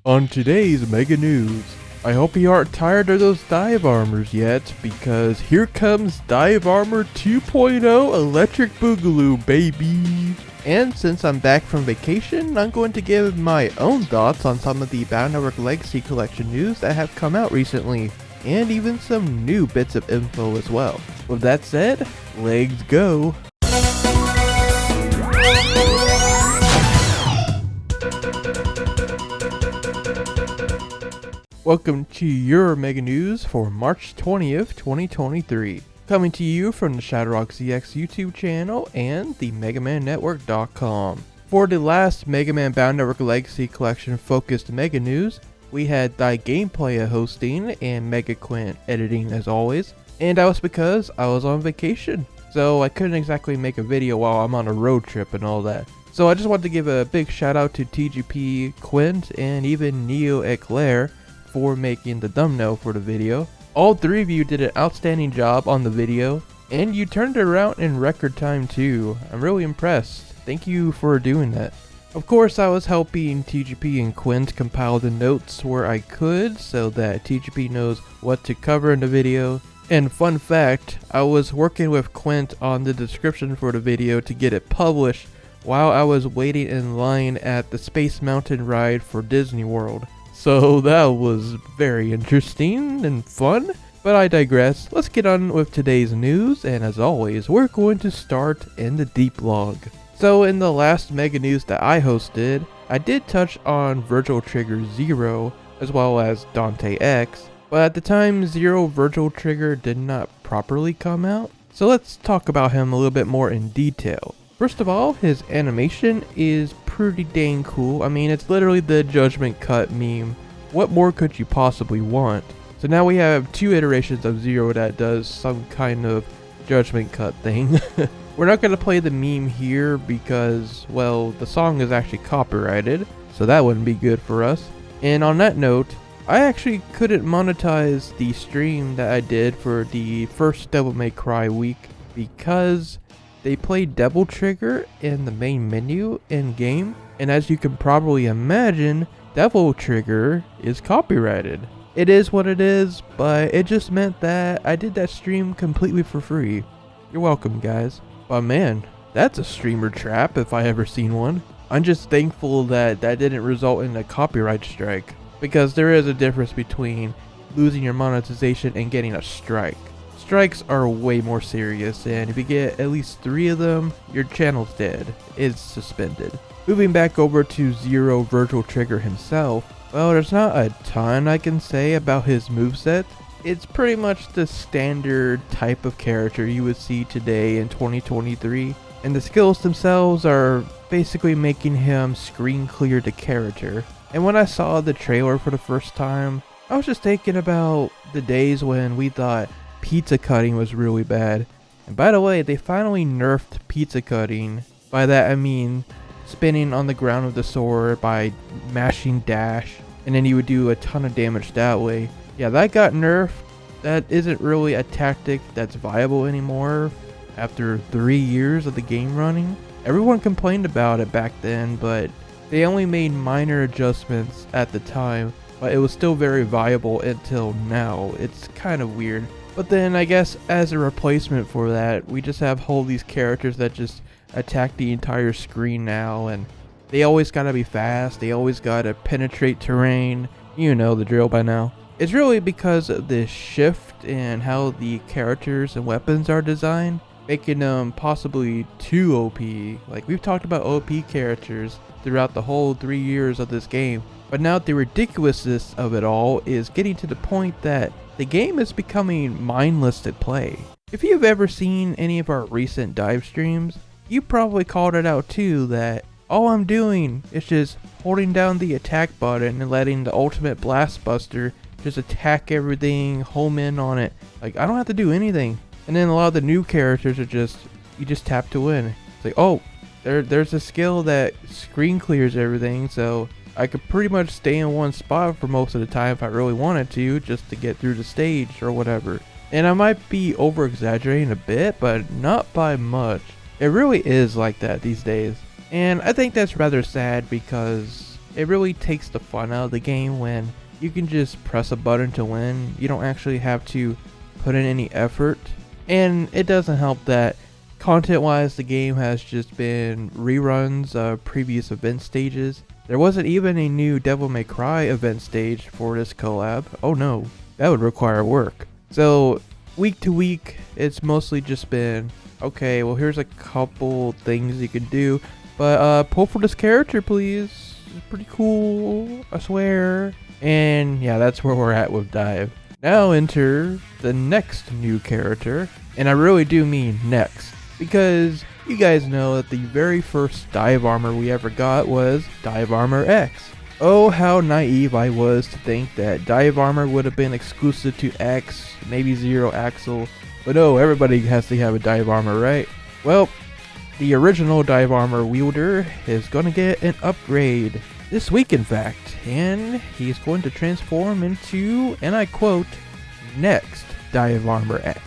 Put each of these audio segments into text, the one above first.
On today's Mega News, I hope you aren't tired of those dive armors yet, because here comes Dive Armor 2.0 Electric Boogaloo, baby! And since I'm back from vacation, I'm going to give my own thoughts on some of the Bound Network Legacy Collection news that have come out recently, and even some new bits of info as well. With that said, let's go! Welcome to your Mega News for March 20th, 2023. Coming to you from the ShadowRockZX YouTube channel and the MegaManNetwork.com. For the last Mega Man Bound Network Legacy Collection focused Mega News, we had DiVE Gameplay hosting and Mega Quint editing as always, and that was because I was on vacation, so I couldn't exactly make a video while I'm on a road trip and all that. So I just wanted to give a big shout out to TGP, Quint, and even Neo Eclair for making the thumbnail for the video. All three of you did an outstanding job on the video, and you turned it around in record time too. I'm really impressed. Thank you for doing that. Of course, I was helping TGP and Quint compile the notes where I could so that TGP knows what to cover in the video. And fun fact, I was working with Quint on the description for the video to get it published while I was waiting in line at the Space Mountain ride for Disney World. So that was very interesting and fun, but I digress. Let's get on with today's news, and as always, we're going to start in the deep log. So in the last Mega News that I hosted, I did touch on Vergil Trigger 0, as well as Dante X, but at the time Zero Vergil Trigger did not properly come out, so let's talk about him a little bit more in detail. First of all, his animation is pretty dang cool. I mean, it's literally the Judgment Cut meme. What more could you possibly want? So now we have two iterations of Zero that does some kind of Judgment Cut thing. We're not going to play the meme here because, well, the song is actually copyrighted, so that wouldn't be good for us. And on that note, I actually couldn't monetize the stream that I did for the first Devil May Cry week because they played Devil Trigger in the main menu in game, and as you can probably imagine, Devil Trigger is copyrighted. It is what it is, but it just meant that I did that stream completely for free. You're welcome, guys. But man, that's a streamer trap if I ever seen one. I'm just thankful that that didn't result in a copyright strike, because there is a difference between losing your monetization and getting a strike. Strikes are way more serious, and if you get at least 3 of them, your channel's dead. It's suspended. Moving back over to Zero Vergil Trigger himself, well, there's not a ton I can say about his moveset. It's pretty much the standard type of character you would see today in 2023, and the skills themselves are basically making him screen clear the character. And when I saw the trailer for the first time, I was just thinking about the days when we thought pizza cutting was really bad. And by the way, they finally nerfed pizza cutting. By that I mean spinning on the ground with the sword by mashing dash, and then you would do a ton of damage that way. Yeah, that got nerfed. That isn't really a tactic that's viable anymore after 3 years of the game running. Everyone complained about it back then, but they only made minor adjustments at the time, but it was still very viable until now. It's kind of weird. But then I guess as a replacement for that, we just have all these characters that just attack the entire screen now, and they always gotta be fast, they always gotta penetrate terrain. You know the drill by now. It's really because of this shift in how the characters and weapons are designed, making them possibly too OP. Like, we've talked about OP characters throughout the whole 3 years of this game, but now the ridiculousness of it all is getting to the point that the game is becoming mindless to play. If you've ever seen any of our recent dive streams, you probably called it out too, that all I'm doing is just holding down the attack button and letting the ultimate blast buster just attack everything, home in on it. Like, I don't have to do anything. And then a lot of the new characters are just, you just tap to win. It's like, oh, there's a skill that screen clears everything, so I could pretty much stay in one spot for most of the time if I really wanted to, just to get through the stage or whatever. And I might be over exaggerating a bit, but not by much. It really is like that these days. And I think that's rather sad because it really takes the fun out of the game when you can just press a button to win. You don't actually have to put in any effort. And it doesn't help that content-wise, the game has just been reruns of previous event stages. There wasn't even a new Devil May Cry event stage for this collab. Oh no, that would require work. So week to week, it's mostly just been, okay, well here's a couple things you can do, but pull for this character please. It's pretty cool, I swear. And yeah, that's where we're at with DiVE. Now enter the next new character, and I really do mean next, because you guys know that the very first DiVE armor we ever got was DiVE Armor X. Oh, how naive I was to think that DiVE armor would have been exclusive to X, maybe Zero Axle, but no, everybody has to have a DiVE armor, right? Well, the original DiVE armor wielder is going to get an upgrade this week, in fact, and he's going to transform into, and I quote, next DiVE Armor X.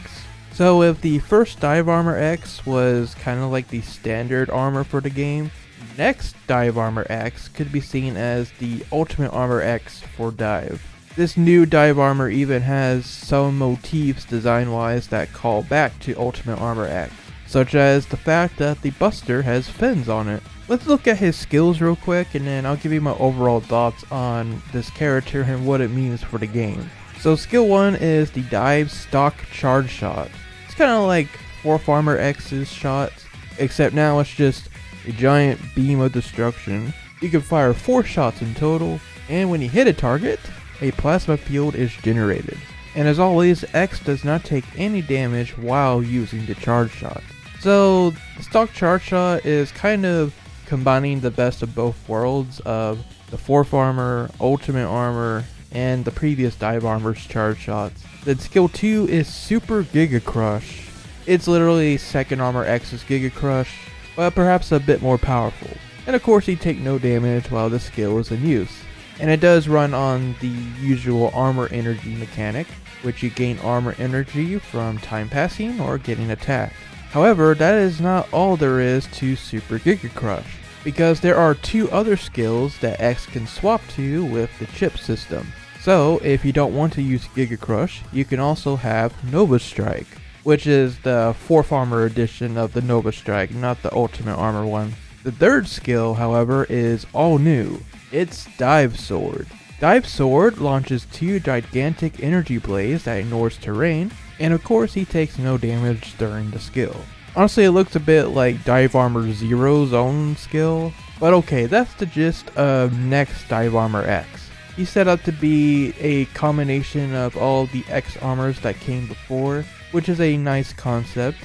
So if the first DiVE Armor X was kind of like the standard armor for the game, next DiVE Armor X could be seen as the Ultimate Armor X for DiVE. This new DiVE armor even has some motifs design-wise that call back to Ultimate Armor X, such as the fact that the Buster has fins on it. Let's look at his skills real quick, and then I'll give you my overall thoughts on this character and what it means for the game. So skill 1 is the DiVE Stock Charge Shot. It's kind of like Fourth Armor X's shots, except now it's just a giant beam of destruction. You can fire 4 shots in total, and when you hit a target, a plasma field is generated. And as always, X does not take any damage while using the charge shot. So the Stock Charge Shot is kind of combining the best of both worlds of the Fourth Armor, Ultimate Armor, and the previous DiVE armor's charge shots. Then skill 2 is Super Giga Crush. It's literally Second Armor X's Giga Crush, but perhaps a bit more powerful. And of course you take no damage while the skill is in use. And it does run on the usual armor energy mechanic, which you gain armor energy from time passing or getting attacked. However, that is not all there is to Super Giga Crush, because there are 2 other skills that X can swap to with the chip system. So if you don't want to use Giga Crush, you can also have Nova Strike, which is the 4th Armor edition of the Nova Strike, not the Ultimate Armor one. The third skill, however, is all new. It's Dive Sword. Dive Sword launches 2 gigantic energy blades that ignores terrain, and of course he takes no damage during the skill. Honestly, it looks a bit like DiVE Armor Zero's own skill, but okay, that's the gist of next DiVE Armor X. He's set up to be a combination of all the X armors that came before, which is a nice concept.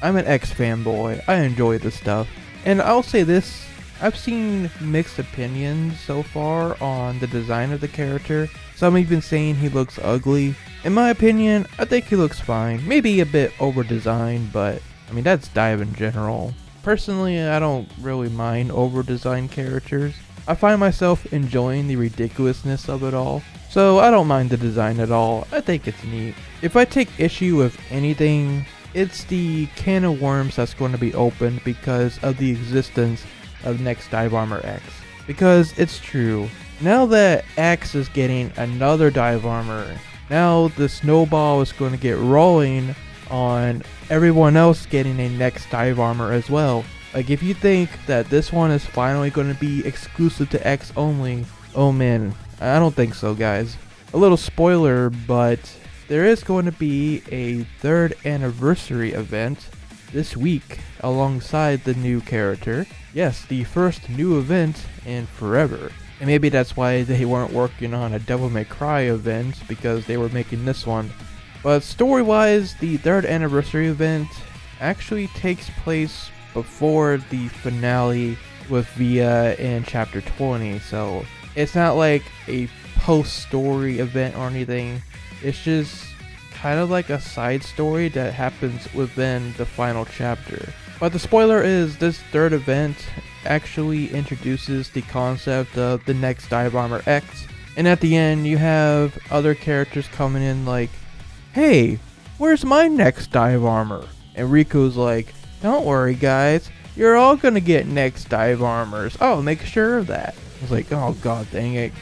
I'm an X fanboy, I enjoy this stuff. And I'll say this, I've seen mixed opinions so far on the design of the character. Some have been saying he looks ugly. In my opinion, I think he looks fine. Maybe a bit over-designed, but I mean that's DiVE in general. Personally, I don't really mind over-designed characters. I find myself enjoying the ridiculousness of it all, so I don't mind the design at all. I think it's neat. If I take issue with anything, it's the can of worms that's going to be opened because of the existence of next DiVE Armor X. Because it's true, now that X is getting another DiVE armor, now the snowball is going to get rolling on everyone else getting a next DiVE armor as well. Like if you think that this one is finally going to be exclusive to X only, oh man, I don't think so guys. A little spoiler, but there is going to be a 3rd anniversary event this week alongside the new character. Yes, the first new event in forever. And maybe that's why they weren't working on a Devil May Cry event, because they were making this one. But story-wise, the 3rd anniversary event actually takes place before the finale with Via in chapter 20, so it's not like a post-story event or anything. It's just kind of like a side story that happens within the final chapter. But the spoiler is this 3rd event actually introduces the concept of the next DiVE Armor X, and at the end you have other characters coming in like, hey, where's my next DiVE armor? And Riku's like, don't worry guys, you're all gonna get next DiVE armors, I'll make sure of that. I was like, oh god dang it.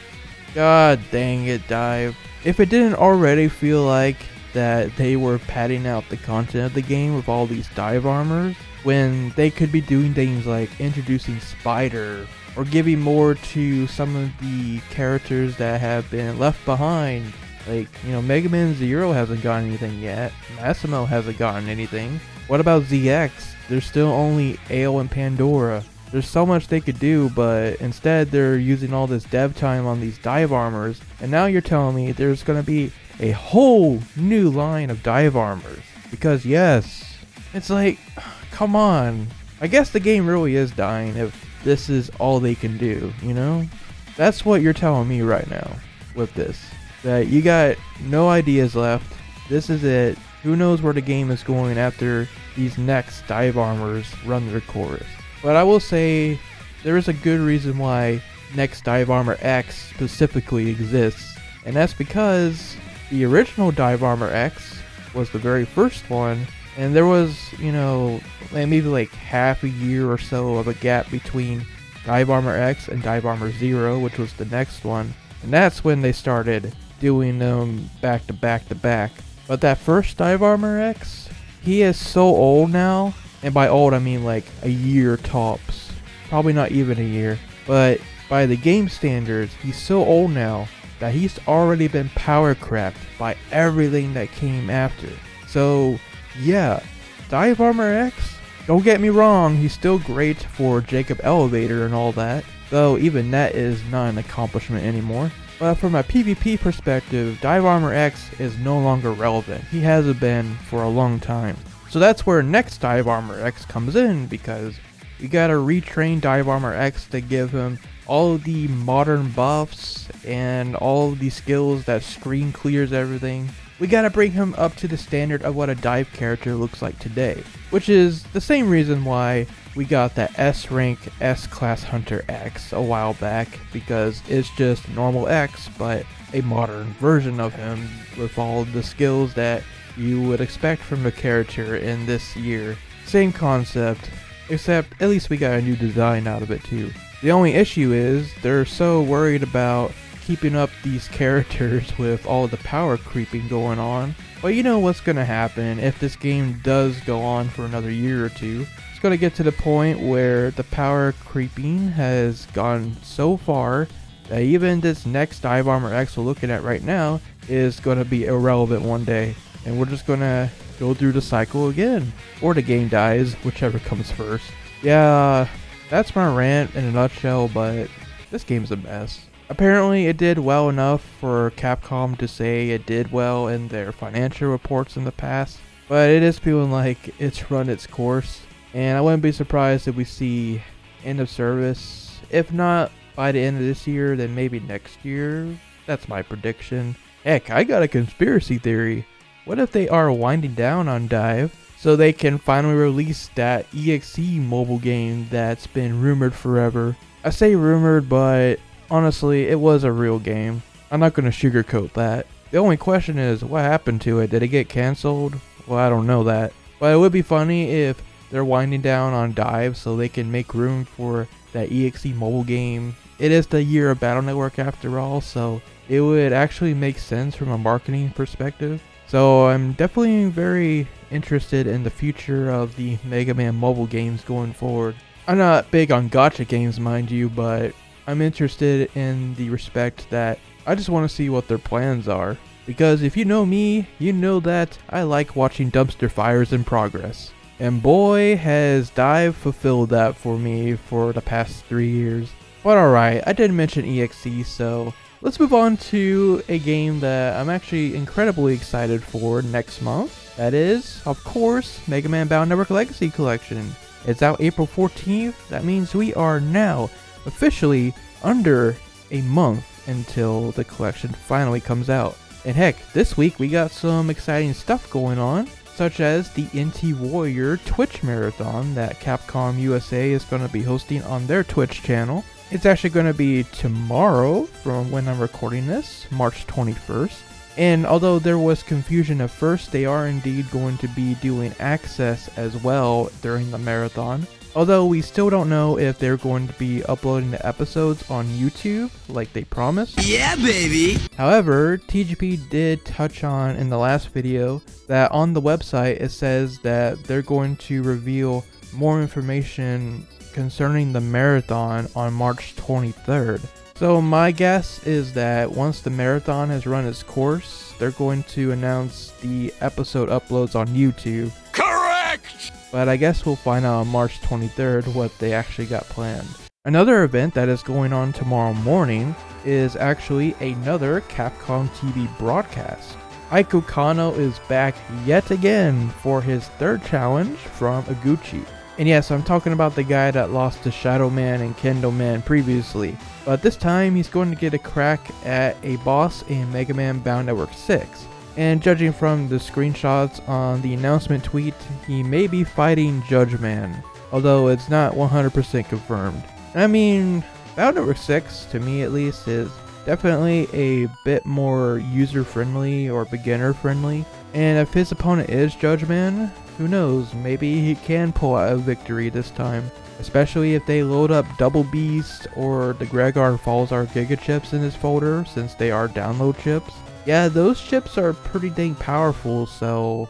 God dang it, DiVE. If it didn't already feel like that they were padding out the content of the game with all these DiVE armors, when they could be doing things like introducing Spider, or giving more to some of the characters that have been left behind. Like, you know, Mega Man Zero hasn't gotten anything yet, Massimo hasn't gotten anything. What about ZX? There's still only Ale and Pandora. There's so much they could do, but instead they're using all this dev time on these DiVE armors, and now you're telling me there's gonna be a whole new line of DiVE armors. Because yes, it's like, come on. I guess the game really is dying if this is all they can do, you know? That's what you're telling me right now with this. That you got no ideas left. This is it. Who knows where the game is going after these next DiVE armors run their course. But I will say, there is a good reason why Next DiVE Armor X specifically exists. And that's because the original DiVE Armor X was the very first one. And there was, you know, maybe like half a year or so of a gap between DiVE Armor X and DiVE Armor Zero, which was the next one. And that's when they started doing them back to back to back. But that first DiVE Armor X, he is so old now. And by old, I mean like a year tops. Probably not even a year. But by the game standards, he's so old now that he's already been power crept by everything that came after. So, yeah, DiVE Armor X, don't get me wrong, he's still great for Jacob Elevator and all that. Though even that is not an accomplishment anymore. But from a PvP perspective, DiVE Armor X is no longer relevant. He hasn't been for a long time. So that's where next DiVE Armor X comes in, because we gotta retrain DiVE Armor X to give him all of the modern buffs and all of the skills that screen clears everything. We gotta bring him up to the standard of what a DiVE character looks like today, which is the same reason why we got that S rank S-Class Hunter X a while back, because it's just normal X but a modern version of him with all of the skills that you would expect from a character in this year. Same concept, except at least we got a new design out of it too. The only issue is they're so worried about keeping up these characters with all the power creeping going on. But you know what's gonna happen if this game does go on for another year or two. It's gonna get to the point where the power creeping has gone so far that even this next DiVE Armor X we're looking at right now is gonna be irrelevant one day. And we're just gonna go through the cycle again. Or the game dies, whichever comes first. Yeah, that's my rant in a nutshell, but this game's a mess. Apparently it did well enough for Capcom to say it did well in their financial reports in the past. But it is feeling like it's run its course. And I wouldn't be surprised if we see end of service. If not by the end of this year, then maybe next year. That's my prediction. Heck, I got a conspiracy theory. What if they are winding down on DiVE so they can finally release that EXE mobile game that's been rumored forever? I say rumored, but honestly, it was a real game. I'm not going to sugarcoat that. The only question is, what happened to it? Did it get cancelled? Well, I don't know that. But it would be funny if they're winding down on DiVE so they can make room for that EXE mobile game. It is the year of Battle Network after all, so it would actually make sense from a marketing perspective. So I'm definitely very interested in the future of the Mega Man mobile games going forward. I'm not big on gacha games, mind you, but I'm interested in the respect that I just want to see what their plans are. Because if you know me, you know that I like watching dumpster fires in progress. And boy, has DiVE fulfilled that for me for the past 3 years. But alright, I did mention EXE, so let's move on to a game that I'm actually incredibly excited for next month. That is, of course, Mega Man Battle Network Legacy Collection. It's out April 14th. That means we are now officially under a month until the collection finally comes out. And heck, this week we got some exciting stuff going on, such as the NT Warrior Twitch Marathon that Capcom USA is going to be hosting on their Twitch channel. It's actually going to be tomorrow from when I'm recording this, March 21st. And although there was confusion at first, they are indeed going to be doing access as well during the marathon. Although we still don't know if they're going to be uploading the episodes on YouTube like they promised. Yeah, baby! However, TGP did touch on in the last video that on the website it says that they're going to reveal more information concerning the marathon on March 23rd. So my guess is that once the marathon has run its course, they're going to announce the episode uploads on YouTube. Correct! But I guess we'll find out on March 23rd what they actually got planned. Another event that is going on tomorrow morning is actually another Capcom TV broadcast. Aiko Kano is back yet again for his third challenge from Iguchi. And yes, I'm talking about the guy that lost to Shadow Man and Kendo Man previously. But this time he's going to get a crack at a boss in Mega Man Bound Network 6. And judging from the screenshots on the announcement tweet, he may be fighting Judge Man, although it's not 100% confirmed. I mean, Bound Network 6, to me at least, is definitely a bit more user-friendly or beginner-friendly. And if his opponent is Judge Man, who knows, maybe he can pull out a victory this time. Especially if they load up Double Beast or the Gregor and Falzar Giga chips in his folder, since they are download chips. Yeah, those chips are pretty dang powerful, so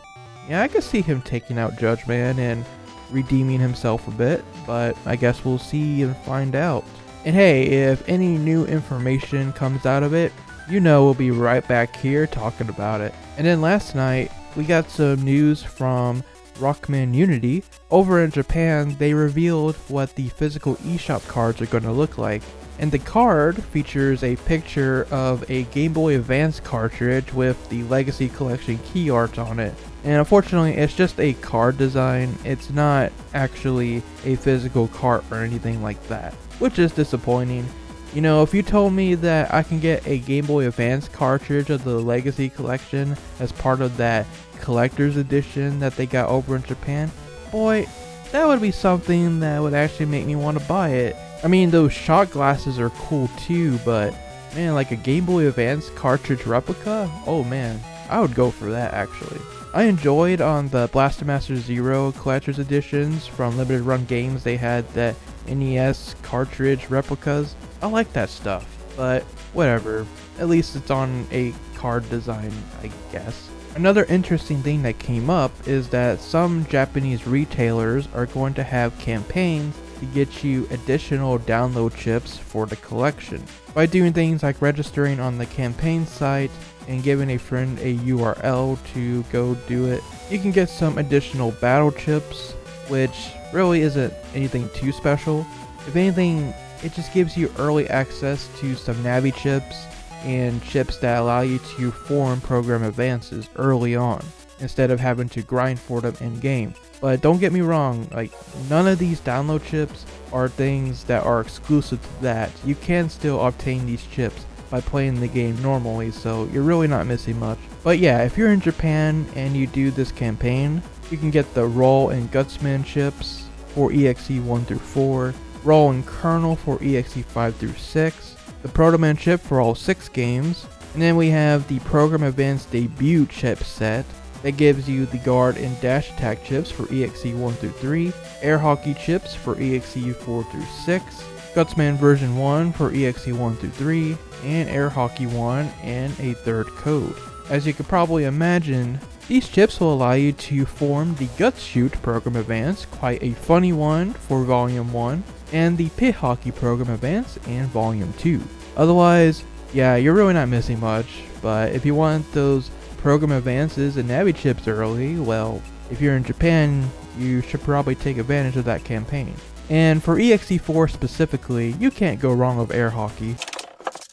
yeah, I could see him taking out Judge Man and redeeming himself a bit, but I guess we'll see and find out. And hey, if any new information comes out of it, you know we'll be right back here talking about it. And then last night, we got some news from Rockman Unity. Over in Japan, they revealed what the physical eShop cards are going to look like. And the card features a picture of a Game Boy Advance cartridge with the Legacy Collection key art on it. And unfortunately, it's just a card design. It's not actually a physical cart or anything like that, which is disappointing. You know, if you told me that I can get a Game Boy Advance cartridge of the Legacy Collection as part of that collector's edition that they got over in Japan, boy, that would be something that would actually make me want to buy it. I mean, those shot glasses are cool too, but man, like a Game Boy Advance cartridge replica? Oh man, I would go for that actually. I enjoyed on the Blaster Master Zero collector's editions from Limited Run Games, they had that NES cartridge replicas. I like that stuff, but whatever. At least it's on a card design, I guess. Another interesting thing that came up is that some Japanese retailers are going to have campaigns to get you additional download chips for the collection. By doing things like registering on the campaign site and giving a friend a URL to go do it, you can get some additional battle chips, which really isn't anything too special. If anything, it just gives you early access to some Navi chips and chips that allow you to form program advances early on, instead of having to grind for them in game. But don't get me wrong, like none of these download chips are things that are exclusive to that. You can still obtain these chips by playing the game normally, so you're really not missing much. But yeah, if you're in Japan and you do this campaign, you can get the Roll and Gutsman chips for EXE 1 through 4, Roll and Kernel for EXE 5 through 6, the Proto Man chip for all 6 games, and then we have the Program Advance Debut chip set that gives you the Guard and Dash Attack chips for EXE 1 through 3, Air Hockey chips for EXE 4 through 6, Gutsman version 1 for EXE 1 through 3, and Air Hockey 1 and a third code. As you could probably imagine, these chips will allow you to form the Guts Shoot Program Advance, quite a funny one for Volume 1, and the Pit Hockey Program Advance in Volume 2. Otherwise, yeah, you're really not missing much, but if you want those program advances and Navi chips early, well, if you're in Japan, you should probably take advantage of that campaign. And for EXE4 specifically, you can't go wrong with Air Hockey.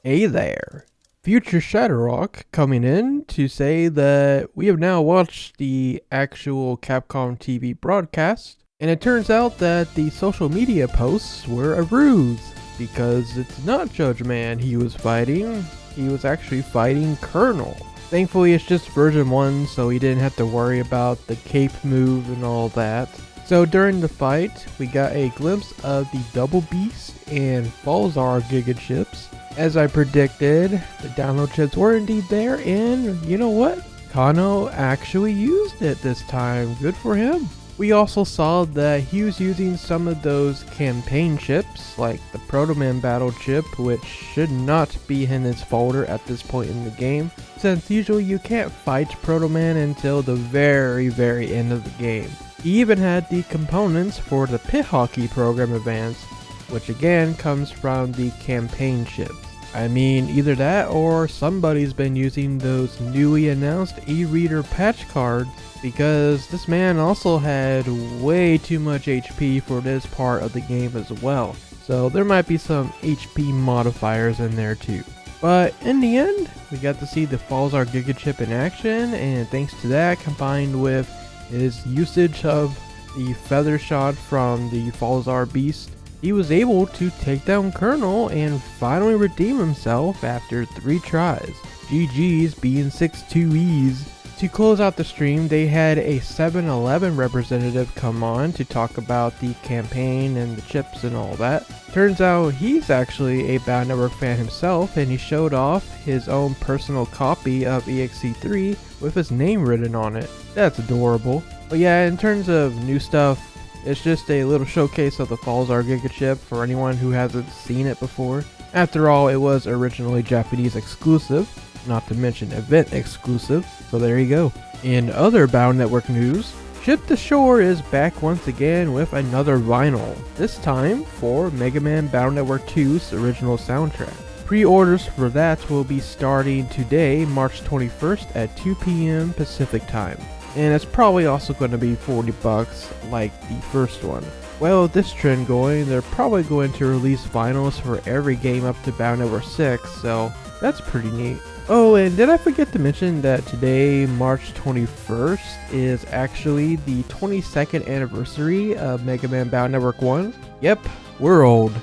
Hey there! Future ShadowRock coming in to say that we have now watched the actual Capcom TV broadcast, and it turns out that the social media posts were a ruse, because it's not Judge Man he was fighting, he was actually fighting Colonel. Thankfully it's just version 1, so he didn't have to worry about the cape move and all that. So during the fight, we got a glimpse of the Double Beast and Falzar Giga chips. As I predicted, the download chips were indeed there, and you know what? Kano actually used it this time. Good for him. We also saw that he was using some of those campaign chips, like the Proto Man battle chip, which should not be in his folder at this point in the game, since usually you can't fight Proto Man until the very end of the game. He even had the components for the Pit Hockey program advance, which again comes from the campaign chips. I mean, either that or somebody's been using those newly announced e-reader patch cards, because this man also had way too much HP for this part of the game as well. So there might be some HP modifiers in there too. But in the end, we got to see the Falzar Giga Chip in action, and thanks to that, combined with his usage of the Feather Shot from the Falzar Beast, he was able to take down Colonel and finally redeem himself after 3 tries. GG's being 6-2Es. To close out the stream, they had a 7-Eleven representative come on to talk about the campaign and the chips and all that. Turns out he's actually a Battle Network fan himself, and he showed off his own personal copy of EXE3 with his name written on it. That's adorable. But yeah, in terms of new stuff, it's just a little showcase of the Falzar Giga Chip for anyone who hasn't seen it before. After all, it was originally Japanese exclusive, not to mention event exclusive, so there you go. In other Battle Network news, Ship to Shore is back once again with another vinyl, this time for Mega Man Battle Network 2's original soundtrack. Pre-orders for that will be starting today, March 21st at 2 p.m. Pacific time. And it's probably also going to be $40 like the first one. Well, with this trend going, they're probably going to release vinyls for every game up to Battle Network 6, so that's pretty neat. Oh, and did I forget to mention that today, March 21st, is actually the 22nd anniversary of Mega Man Battle Network 1? Yep, we're old.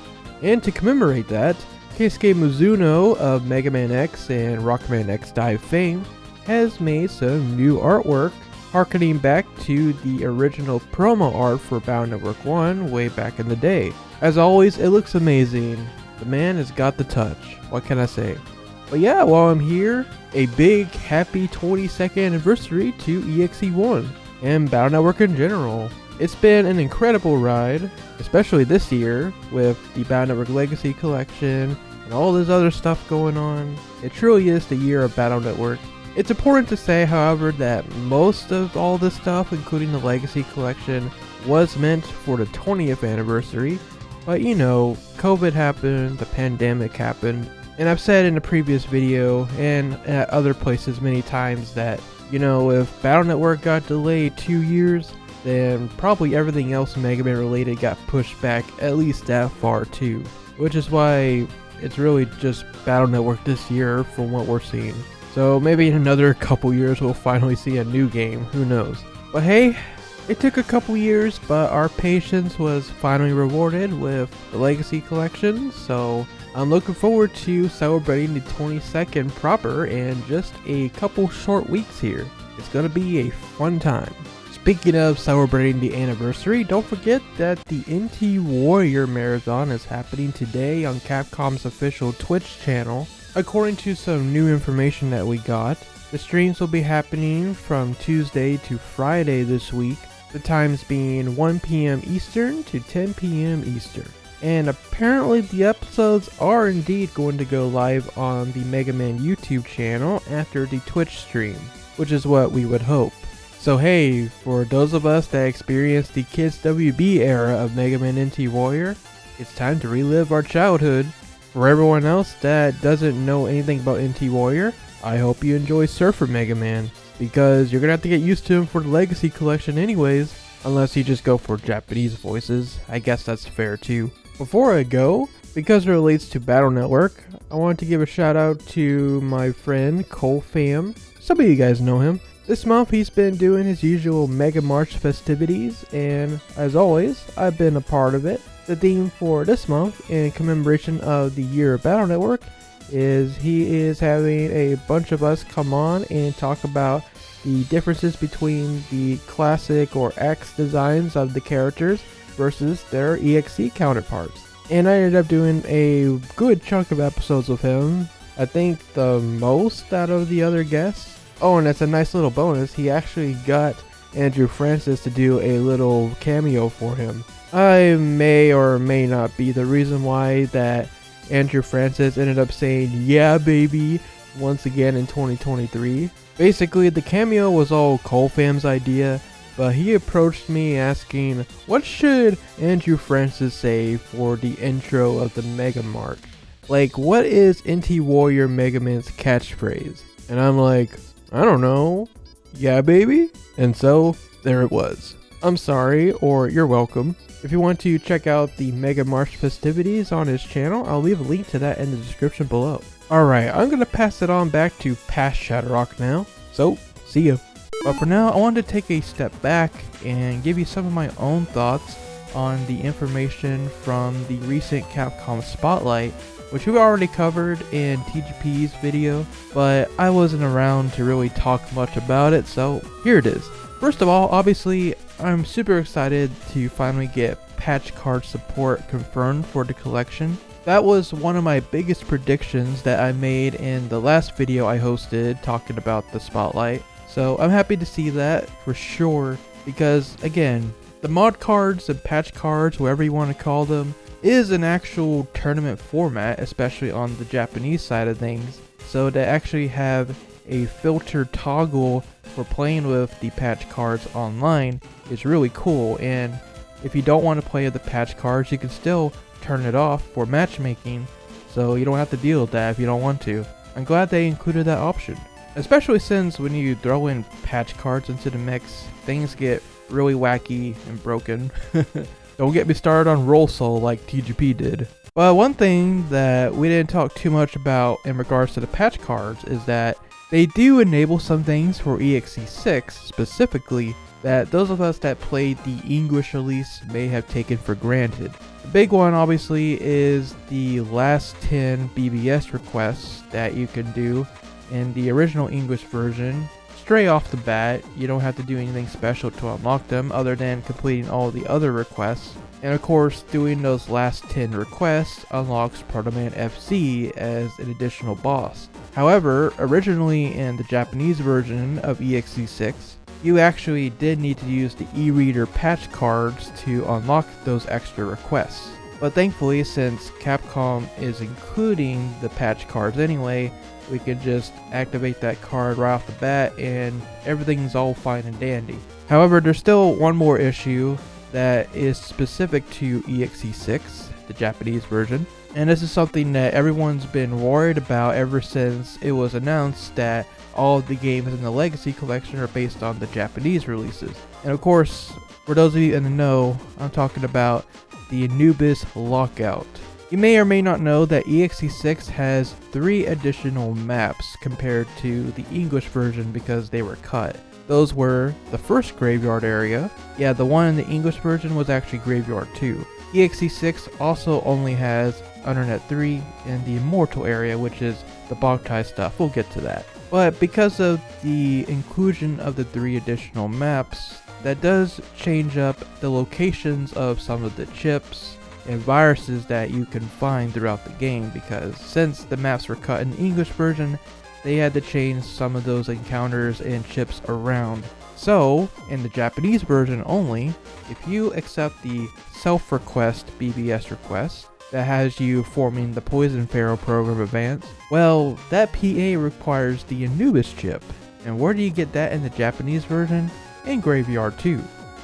And to commemorate that, Keisuke Mizuno of Mega Man X and Rockman X DiVE fame has made some new artwork harkening back to the original promo art for Battle Network 1 way back in the day. As always, it looks amazing. The man has got the touch. What can I say? But yeah, while I'm here, a big happy 22nd anniversary to EXE1 and Battle Network in general. It's been an incredible ride, especially this year with the Battle Network Legacy Collection and all this other stuff going on. It truly is the year of Battle Network. It's important to say, however, that most of all this stuff, including the Legacy Collection, was meant for the 20th anniversary. But you know, COVID happened, the pandemic happened, and I've said in a previous video and at other places many times that, you know, if Battle Network got delayed 2 years, then probably everything else Mega Man related got pushed back at least that far too. Which is why it's really just Battle Network this year from what we're seeing. So maybe in another couple years we'll finally see a new game, who knows. But hey, it took a couple years, but our patience was finally rewarded with the Legacy Collection, so I'm looking forward to celebrating the 22nd proper in just a couple short weeks here. It's gonna be a fun time. Speaking of celebrating the anniversary, don't forget that the NT Warrior Marathon is happening today on Capcom's official Twitch channel. According to some new information that we got, the streams will be happening from Tuesday to Friday this week, the times being 1 p.m. Eastern to 10 p.m. Eastern. And apparently the episodes are indeed going to go live on the Mega Man YouTube channel after the Twitch stream, which is what we would hope. So hey, for those of us that experienced the Kids WB era of Mega Man NT Warrior, it's time to relive our childhood. For everyone else that doesn't know anything about NT Warrior, I hope you enjoy Surfer Mega Man, because you're gonna have to get used to him for the Legacy Collection anyways, unless you just go for Japanese voices. I guess that's fair too. Before I go, because it relates to Battle Network, I want to give a shout out to my friend ColeFam. Some of you guys know him. This month he's been doing his usual Mega March festivities, and as always, I've been a part of it. The theme for this month, in commemoration of the year of Battle Network, is he is having a bunch of us come on and talk about the differences between the classic or X designs of the characters versus their EXE counterparts. And I ended up doing a good chunk of episodes with him. I think the most out of the other guests. Oh, and it's a nice little bonus. He actually got Andrew Francis to do a little cameo for him. I may or may not be the reason why that Andrew Francis ended up saying "yeah baby" once again in 2023. Basically, the cameo was all ColeFam's idea, but he approached me asking, what should Andrew Francis say for the intro of the Mega March? Like, what is NT Warrior Mega Man's catchphrase? And I'm like, I don't know, yeah baby? And so, there it was. I'm sorry, or you're welcome. If you want to check out the Mega March festivities on his channel, I'll leave a link to that in the description below. Alright, I'm gonna pass it on back to past ShadowRock now, so see ya. But for now, I wanted to take a step back and give you some of my own thoughts on the information from the recent Capcom Spotlight, which we already covered in TGP's video, but I wasn't around to really talk much about it, so here it is. First of all, obviously, I'm super excited to finally get patch card support confirmed for the collection. That was one of my biggest predictions that I made in the last video I hosted talking about the Spotlight. So I'm happy to see that for sure, because again, the mod cards and patch cards, whatever you want to call them, is an actual tournament format, especially on the Japanese side of things. So to actually have a filter toggle for playing with the patch cards online is really cool, and if you don't want to play with the patch cards, you can still turn it off for matchmaking, so you don't have to deal with that if you don't want to. I'm glad they included that option, especially since when you throw in patch cards into the mix, things get really wacky and broken. Don't get me started on Roll Soul like TGP did. But one thing that we didn't talk too much about in regards to the patch cards is that they do enable some things for EXE6 specifically that those of us that played the English release may have taken for granted. The big one obviously is the last 10 BBS requests that you can do in the original English version. Straight off the bat, you don't have to do anything special to unlock them other than completing all the other requests. And of course, doing those last 10 requests unlocks Proto Man FC as an additional boss. However, originally in the Japanese version of EXE6, you actually did need to use the e-reader patch cards to unlock those extra requests. But thankfully, since Capcom is including the patch cards anyway, we can just activate that card right off the bat and everything's all fine and dandy. However, there's still one more issue that is specific to EXE6, the Japanese version, and this is something that everyone's been worried about ever since it was announced that all of the games in the Legacy Collection are based on the Japanese releases. And of course, for those of you in the know, I'm talking about the Anubis Lockout. You may or may not know that EXE6 has 3 additional maps compared to the English version because they were cut. Those were the first graveyard area. Yeah, the one in the English version was actually Graveyard 2. EXE6 also only has Undernet 3 and the Immortal area, which is the Boktai stuff. We'll get to that. But because of the inclusion of the 3 additional maps, that does change up the locations of some of the chips and viruses that you can find throughout the game, because since the maps were cut in the English version, they had to change some of those encounters and chips around. So, in the Japanese version only, if you accept the self-request BBS request that has you forming the Poison Pharaoh program advance, well, that PA requires the Anubis chip. And where do you get that in the Japanese version? In Graveyard 2.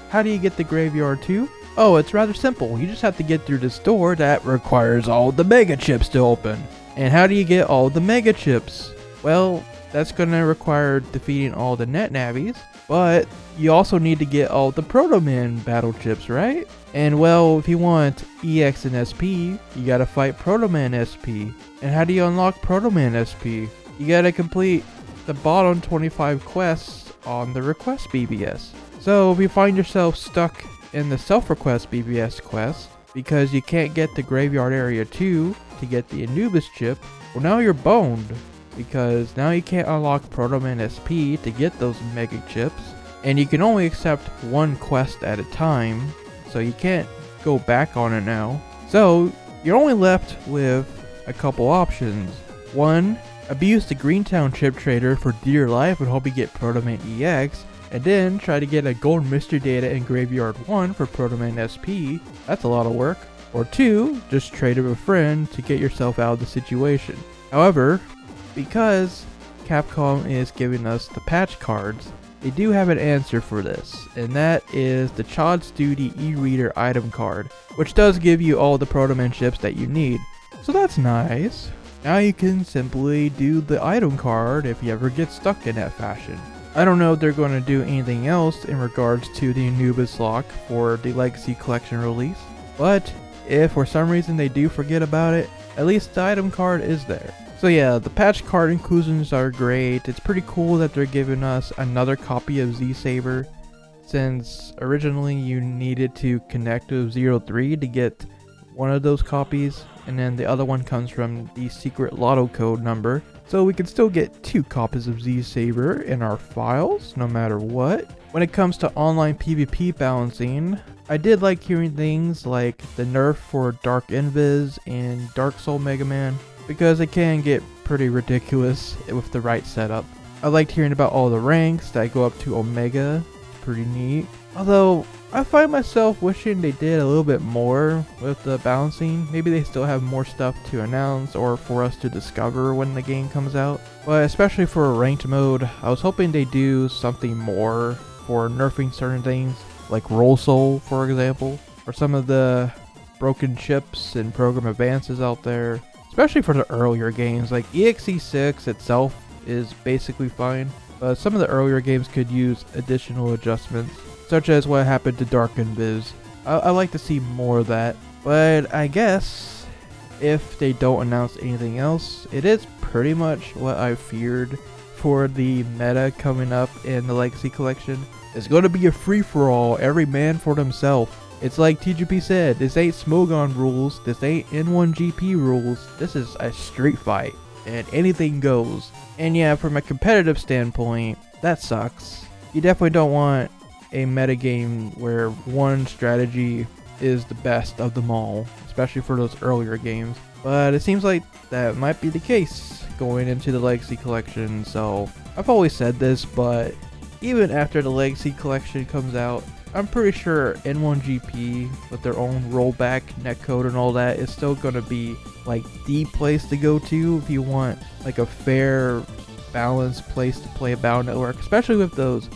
How do you get the Graveyard 2? Oh, it's rather simple. You just have to get through this door that requires all the Mega Chips to open. And how do you get all the Mega Chips? Well, that's going to require defeating all the Net Navis, but you also need to get all the Proto Man battle chips, right? And well, if you want EX and SP, you gotta fight Proto Man SP. And how do you unlock Proto Man SP? You gotta complete the bottom 25 quests on the request BBS. So if you find yourself stuck in the self-request BBS quest because you can't get the Graveyard Area 2 to get the Anubis chip, well, now you're boned, because now you can't unlock Proto Man SP to get those Mega Chips, and you can only accept one quest at a time, so you can't go back on it now. So you're only left with a couple options. One, abuse the Greentown chip trader for dear life and hope you get Proto Man EX, and then try to get a gold mystery data in Graveyard 1 for Proto Man SP. That's a lot of work. Or 2, just trade with a friend to get yourself out of the situation. However, because Capcom is giving us the patch cards, they do have an answer for this, and that is the Chod's Duty e-reader item card, which does give you all the Proto Man ships that you need. So that's nice. Now you can simply do the item card if you ever get stuck in that fashion. I don't know if they're going to do anything else in regards to the Anubis lock for the Legacy Collection release, but if for some reason they do forget about it, at least the item card is there. So yeah, the patch card inclusions are great. It's pretty cool that they're giving us another copy of Z-Saber, since originally you needed to connect to 03 to get one of those copies, and then the other one comes from the secret lotto code number. So we can still get 2 copies of Z-Saber in our files, no matter what. When it comes to online PvP balancing, I did like hearing things like the nerf for Dark Invis and Dark Soul Mega Man, because it can get pretty ridiculous with the right setup. I liked hearing about all the ranks that go up to Omega, pretty neat. Although, I find myself wishing they did a little bit more with the balancing. Maybe they still have more stuff to announce or for us to discover when the game comes out. But especially for a ranked mode, I was hoping they do something more for nerfing certain things, like Roll Soul, for example, or some of the broken chips and program advances out there, especially for the earlier games. Like EXE6 itself is basically fine, but some of the earlier games could use additional adjustments, such as what happened to Dark Invis. I like to see more of that, but I guess if they don't announce anything else, it is pretty much what I feared for the meta coming up in the Legacy Collection. It's going to be a free-for-all, every man for themselves. It's like TGP said, this ain't Smogon rules, this ain't N1GP rules, this is a street fight, and anything goes. And yeah, from a competitive standpoint, that sucks. You definitely don't want a metagame where one strategy is the best of them all, especially for those earlier games. But it seems like that might be the case going into the Legacy Collection, so I've always said this, but even after the Legacy Collection comes out, I'm pretty sure N1GP with their own rollback netcode and all that is still going to be like the place to go to if you want like a fair, balanced place to play a Battle Network, especially with those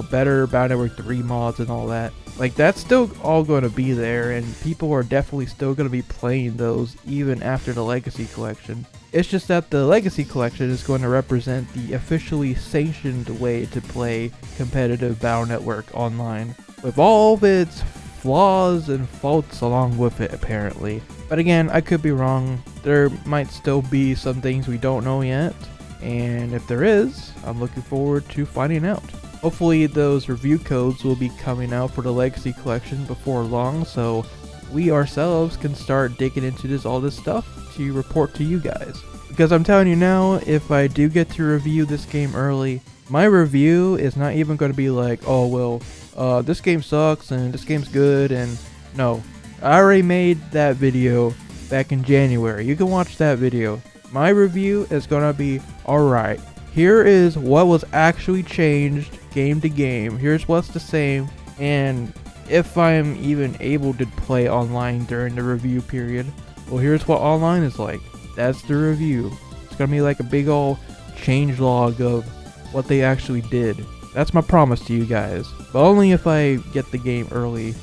better Battle Network 3 mods and all that. Like, that's still all going to be there, and people are definitely still going to be playing those even after the Legacy Collection. It's just that the Legacy Collection is going to represent the officially sanctioned way to play competitive Battle Network online, with all of its flaws and faults along with it, apparently. But again, I could be wrong. There might still be some things we don't know yet, and if there is, I'm looking forward to finding out. Hopefully those review codes will be coming out for the Legacy Collection before long, so we ourselves can start digging into all this stuff to report to you guys. Because I'm telling you now, if I do get to review this game early, my review is not even going to be like, oh well, this game sucks and this game's good, and no. I already made that video back in January. You can watch that video. My review is going to be, alright, here is what was actually changed game to game. Here's what's the same, and if I'm even able to play online during the review period, well, here's what online is like. That's the review. It's gonna be like a big ol' changelog of what they actually did. That's my promise to you guys. But only if I get the game early.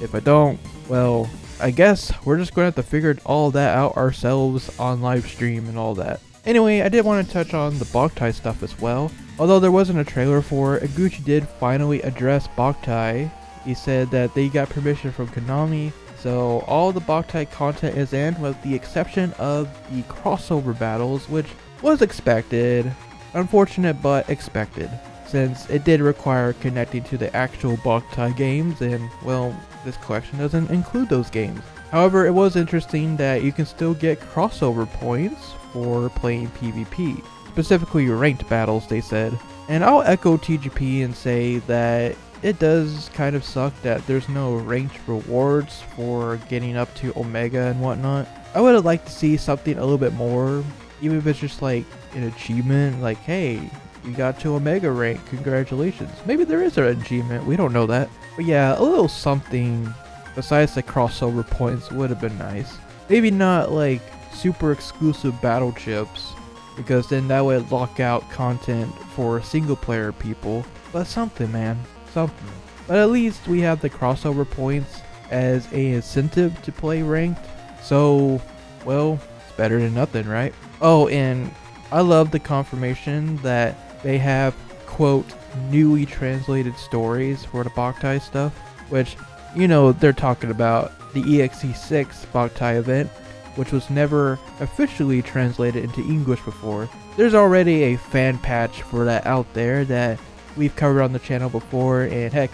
If I don't, well, I guess we're just gonna have to figure all that out ourselves on live stream and all that. Anyway, I did want to touch on the Boktai stuff as well. Although there wasn't a trailer for it, Iguchi did finally address Boktai. He said that they got permission from Konami, so all the Boktai content is in, with the exception of the crossover battles, which was expected. Unfortunate, but expected, since it did require connecting to the actual Boktai games, and well, this collection doesn't include those games. However, it was interesting that you can still get crossover points for playing PvP, specifically ranked battles, they said. And I'll echo TGP and say that it does kind of suck that there's no ranked rewards for getting up to Omega and whatnot. I would have liked to see something a little bit more, even if it's just like an achievement, like, hey, you got to Omega rank, congratulations. Maybe there is an achievement, we don't know that. But yeah, a little something besides the crossover points would have been nice. Maybe not like super exclusive battle chips, because then that would lock out content for single player people. But something, man, something. But at least we have the crossover points as a incentive to play ranked. So, well, it's better than nothing, right? Oh, and I love the confirmation that they have, quote, newly translated stories for the Boktai stuff, which, you know, they're talking about the EXE6 Boktai event, which was never officially translated into English before. There's already a fan patch for that out there that we've covered on the channel before, and heck,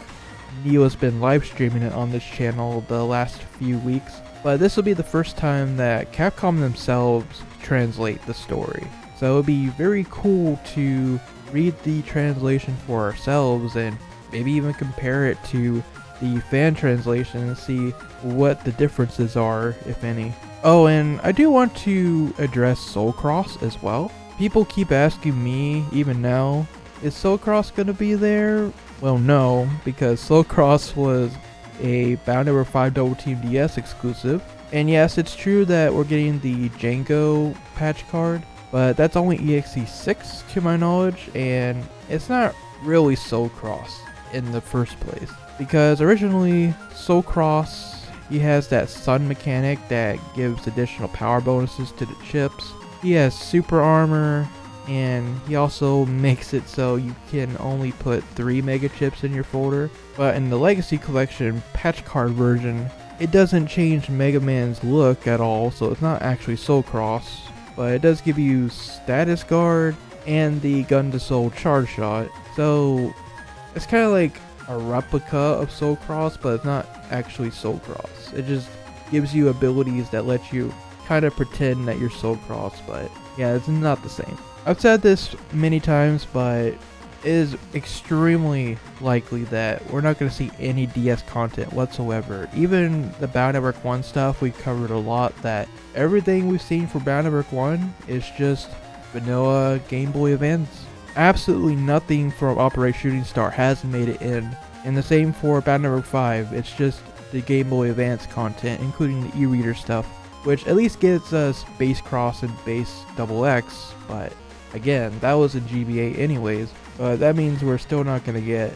Neo's been live streaming it on this channel the last few weeks. But this will be the first time that Capcom themselves translate the story. So it'll be very cool to read the translation for ourselves and maybe even compare it to the fan translation and see what the differences are, if any. Oh, and I do want to address Soul Cross as well. People keep asking me, even now, is Soul Cross gonna be there? Well, no, because Soul Cross was a Bound Over 5 Double Team DS exclusive. And yes, it's true that we're getting the Django patch card, but that's only EXE6 to my knowledge, and it's not really Soul Cross in the first place. Because originally, Soul Cross, he has that sun mechanic that gives additional power bonuses to the chips. He has super armor, and he also makes it so you can only put 3 mega chips in your folder. But in the Legacy Collection patch card version, it doesn't change Mega Man's look at all, so it's not actually Soul Cross. But it does give you Status Guard and the Gun to Soul Charge Shot. So it's kind of like a replica of Soul Cross, but it's not actually Soul Cross. It just gives you abilities that let you kind of pretend that you're Soul Cross, but yeah, it's not the same. I've said this many times, but it is extremely likely that we're not going to see any DS content whatsoever. Even the Bound at Work 1 stuff, we covered a lot that everything we've seen for Bound at Work 1 is just vanilla Game Boy Advance. Absolutely nothing from Operation Shooting Star has made it in. And the same for Bound at Work 5, it's just the Game Boy Advance content, including the e-reader stuff, which at least gets us Base Cross and Base XX, but again, that was in GBA anyways, but that means we're still not going to get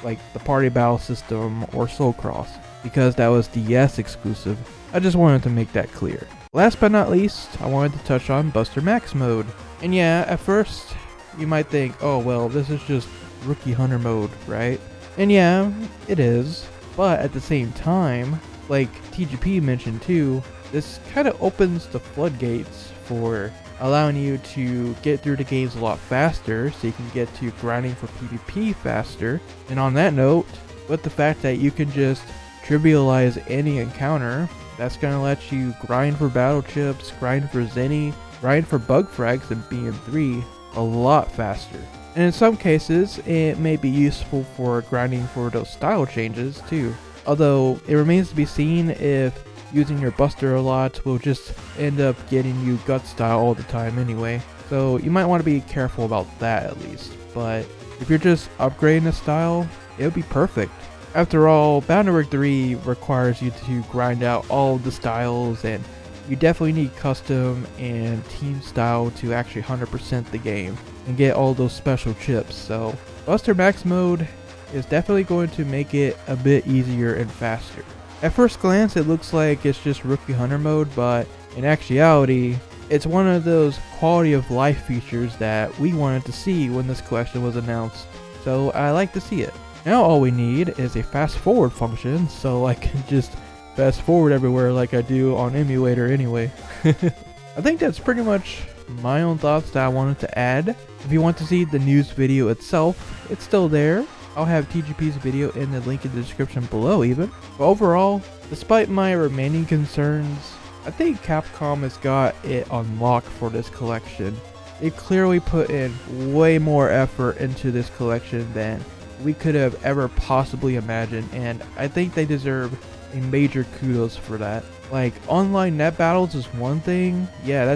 like the Party Battle System or Soul Cross, because that was DS exclusive. I just wanted to make that clear. Last but not least, I wanted to touch on Buster Max mode. And yeah, at first, you might think, oh well, this is just Rookie Hunter mode, right? And yeah, it is, but at the same time, like TGP mentioned too, this kind of opens the floodgates for allowing you to get through the games a lot faster, so you can get to grinding for PvP faster. And on that note, with the fact that you can just trivialize any encounter, that's going to let you grind for battle chips, grind for Zenny, grind for bug frags and BM3 a lot faster. And in some cases, it may be useful for grinding for those style changes too. Although, it remains to be seen if using your Buster a lot will just end up getting you gut style all the time anyway. So you might want to be careful about that at least. But if you're just upgrading the style, it would be perfect. After all, Bound at Work 3 requires you to grind out all of the styles, and you definitely need custom and team style to actually 100% the game and get all those special chips. So Buster Max mode is definitely going to make it a bit easier and faster. At first glance, it looks like it's just Rookie Hunter mode, but in actuality, it's one of those quality of life features that we wanted to see when this collection was announced. So I like to see it. Now all we need is a fast forward function, so I can just fast forward everywhere like I do on emulator anyway. I think that's pretty much my own thoughts that I wanted to add. If you want to see the news video itself, it's still there. I'll have TGP's video in the link in the description below even. But overall, despite my remaining concerns, I think Capcom has got it on lock for this collection. They clearly put in way more effort into this collection than we could have ever possibly imagined, and I think they deserve a major kudos for that. Like, online net battles is one thing, yeah,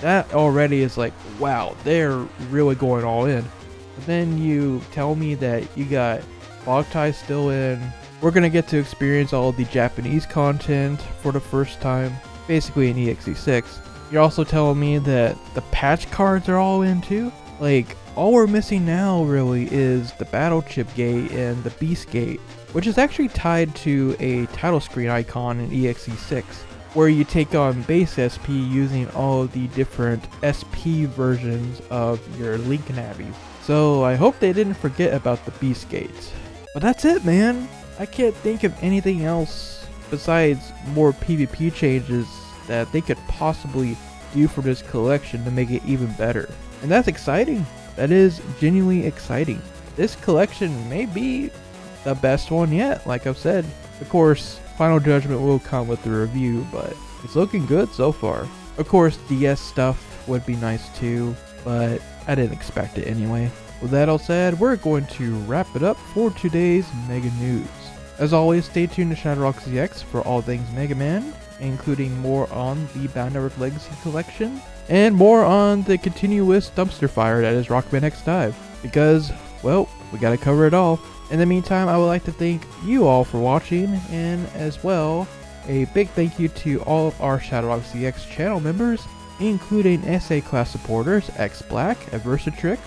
that already is like, wow, they're really going all in. But then you tell me that you got Bogtai still in. We're gonna get to experience all the Japanese content for the first time, basically in EXE6. You're also telling me that the patch cards are all in too? Like, all we're missing now really is the Battle Chip Gate and the Beast Gate, which is actually tied to a title screen icon in EXE6, where you take on base SP using all of the different SP versions of your Link Navi. So I hope they didn't forget about the Beast Gates. But that's it, man. I can't think of anything else besides more PvP changes that they could possibly do for this collection to make it even better. And that's exciting. That is genuinely exciting. This collection may be the best one yet, like I've said. Of course, final judgment will come with the review, but it's looking good so far. Of course, DS stuff would be nice too, but I didn't expect it anyway. With that all said, we're going to wrap it up for today's Mega News. As always, stay tuned to ShadowRockZX for all things Mega Man, including more on the Bound Network Legacy Collection, and more on the continuous dumpster fire that is Rockman X DiVE, because, well, we gotta cover it all. In the meantime, I would like to thank you all for watching, and as well, a big thank you to all of our ShadowRockZX channel members, including SA class supporters X Black, Adversatrix,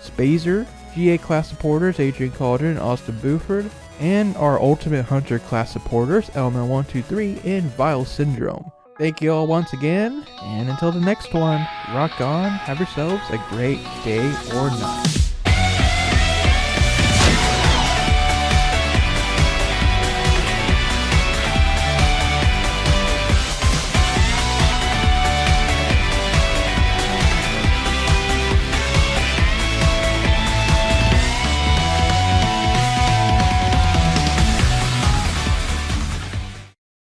Spazer, GA class supporters Adrian Cauldron and Austin Buford, and our Ultimate Hunter class supporters Element123 and Vile Syndrome. Thank you all once again, and until the next one, rock on, have yourselves a great day or night.